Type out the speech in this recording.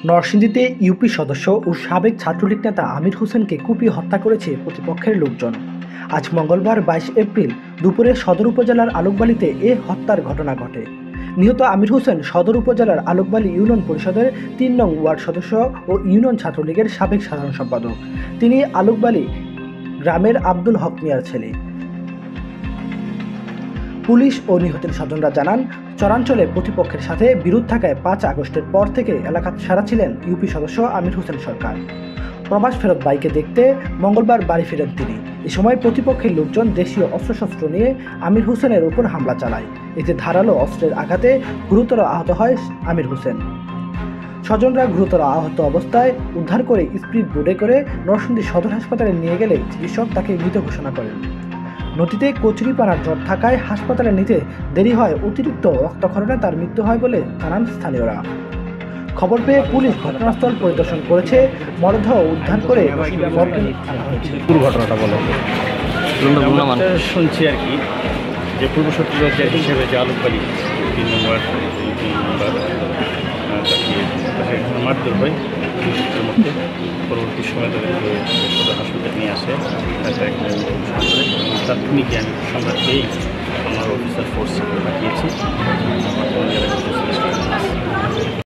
নরসিংদীতে ইউপি সদস্য ও সাবেক ছাত্রলীগ নেতা আমির হোসেনকে কুপিয়ে হত্যা করেছে প্রতিপক্ষের লোকজন। আজ মঙ্গলবার 22 এপ্রিল দুপুরে সদর উপজেলার আলোকবালিতে এ হত্যার ঘটনা ঘটে। নিহত আমির হোসেন সদর উপজেলার আলোকবালি ইউনিয়ন পরিষদের ৩ নং ওয়ার্ড সদস্য ও ইউনিয়ন ছাত্রলীগের সাবেক সাধারণ সম্পাদক। তিনি আলোকবালি গ্রামের আব্দুল হক মিয়ার ছেলে। পুলিশ ও নিহতের স্বজনরা জানান, চরাঞ্চলে প্রতিপক্ষের সাথে বিরোধ থাকায় ৫ আগস্টের পর থেকে এলাকা ছাড়া ছিলেন ইউপি সদস্য আমির হোসেন সরকার। প্রবাস ফেরত বাইকে দেখতে মঙ্গলবার বাড়ি ফেরেন তিনি। এ সময় প্রতিপক্ষের লোকজন দেশীয় অস্ত্রশস্ত্র নিয়ে আমির হোসেনের উপর হামলা চালায়। এতে ধারালো অস্ত্রের আঘাতে গুরুতর আহত হয় আমির হোসেন। স্বজনরা গুরুতর আহত অবস্থায় উদ্ধার করে স্পিড বোটে করে নরসিংদী সদর হাসপাতালে নিয়ে গেলে চিকিৎসক তাকে মৃত ঘোষণা করেন। নদীতে কচুরিপানার জ্বর থাকায় হাসপাতালে নিতে দেরি হয়, অতিরিক্ত রক্তক্ষরণে তার মৃত্যু হয় বলে জানান স্থানীয়রা। খবর পেয়ে পুলিশ ঘটনাস্থল পরিদর্শন করেছে, মরদেহ উদ্ধার করে পুরো ঘটনাটা বলো। শুনছি আর কি যে পূর্ব শত্রুতার হিসেবে যে আলোকবালি ৩ নম্বর তাকে মারধর হয় পুলিশের মধ্যে। পরবর্তী সময় তাদেরকে সদর হাসপাতালে নিয়ে আসে, তাৎক্ষণিক আমি সংবাদ পেয়েই আমার অফিসার ফোর্স পাঠিয়েছি।